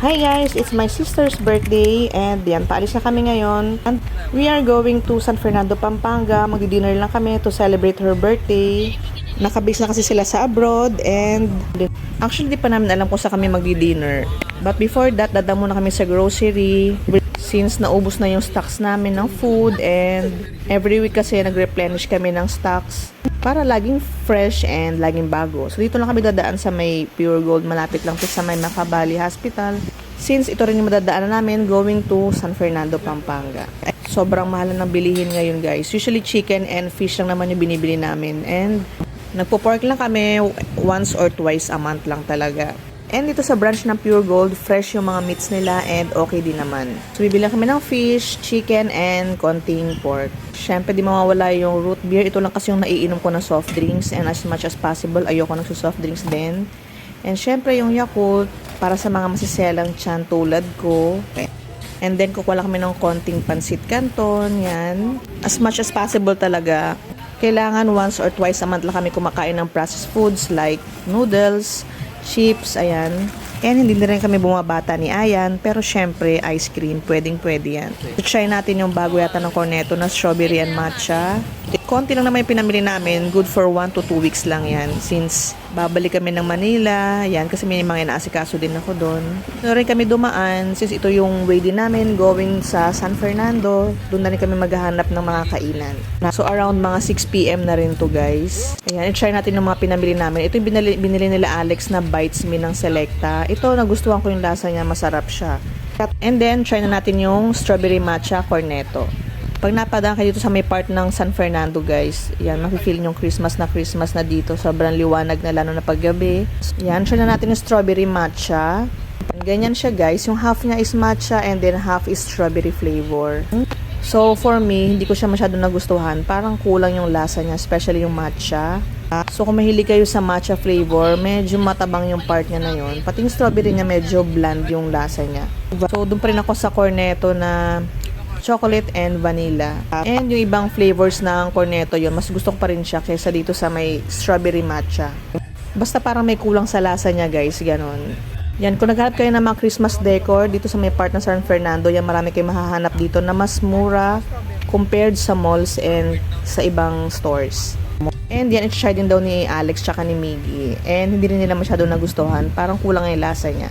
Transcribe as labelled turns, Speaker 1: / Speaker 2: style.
Speaker 1: Hi guys, it's my sister's birthday and yan, paalis na kami ngayon. And we are going to San Fernando, Pampanga. Magdi-dinner lang kami to celebrate her birthday. Nakabase na kasi sila sa abroad and actually di pa namin alam kung saan kami magdi-dinner. But before that, dadaan muna kami sa grocery since naubos na yung stocks namin ng food and every week kasi nag-replenish kami ng stocks para laging fresh and laging bago. So dito lang kami dadaan sa may Pure Gold, malapit lang to sa may Macabali Hospital. Since ito rin yung madadaanan namin going to San Fernando, Pampanga. Sobrang mahal ng bilihin ngayon guys. Usually chicken and fish lang naman yung binibili namin and nagpo-pork lang kami once or twice a month lang talaga. And dito sa branch ng Pure Gold, fresh yung mga meats nila and okay din naman. So bibili kami ng fish, chicken, and konting pork. Syempre di mawawala yung root beer. Ito lang kasi yung naiinom ko na soft drinks and as much as possible, ayoko ng soft drinks din. And syempre yung Yakult, para sa mga masiselang tiyan tulad ko. And then kukuha lang kami ng konting pansit canton, yan. As much as possible talaga. Kailangan once or twice a month lang kami kumakain ng processed foods like noodles, chips, ayan. And hindi na rin kami bumabata ni Ayan, pero syempre, ice cream, pwedeng-pwede yan. So, try natin yung bago yata ng Cornetto na strawberry and matcha. Konti lang naman yung pinamili namin, good for 1 to 2 weeks lang yan. Since babalik kami ng Manila, yan, kasi may mga inaasikaso din ako doon. So rin kami dumaan, since ito yung way din namin going sa San Fernando, doon na rin kami maghahanap ng mga kainan. So around mga 6 PM na rin to guys. Ayan, i-try natin yung mga pinamili namin. Ito yung binili nila Alex na Bites Me ng Selecta. Ito, nagustuhan ko yung lasa niya, masarap siya. And then, try na natin yung strawberry matcha cornetto. Pag napadaan kayo dito sa may part ng San Fernando guys, yan, mafe-feel yung Christmas na dito. Sobrang liwanag na lalo na paggabi. Yan, try na natin yung strawberry matcha. Ganyan siya guys, yung half niya is matcha and then half is strawberry flavor. So for me, hindi ko siya masyado nagustuhan. Parang kulang yung lasa niya, especially yung matcha. So kung mahilig kayo sa matcha flavor, medyo matabang yung part niya na yun. Pati yung strawberry niya, medyo bland yung lasa niya. So doon pa rin ako sa cornetto na chocolate and vanilla. And yung ibang flavors ng cornetto yun, mas gusto ko pa rin siya kaysa dito sa may strawberry matcha. Basta parang may kulang sa lasa niya guys, ganon. Yan, kung naghahanap kayo ng mga Christmas decor dito sa may part ng San Fernando, yan marami kayong mahahanap dito na mas mura compared sa malls and sa ibang stores. And yan, i-try din daw ni Alex tsaka ni Miggy. And hindi rin nila masyado nagustuhan, parang kulang yung lasa niya.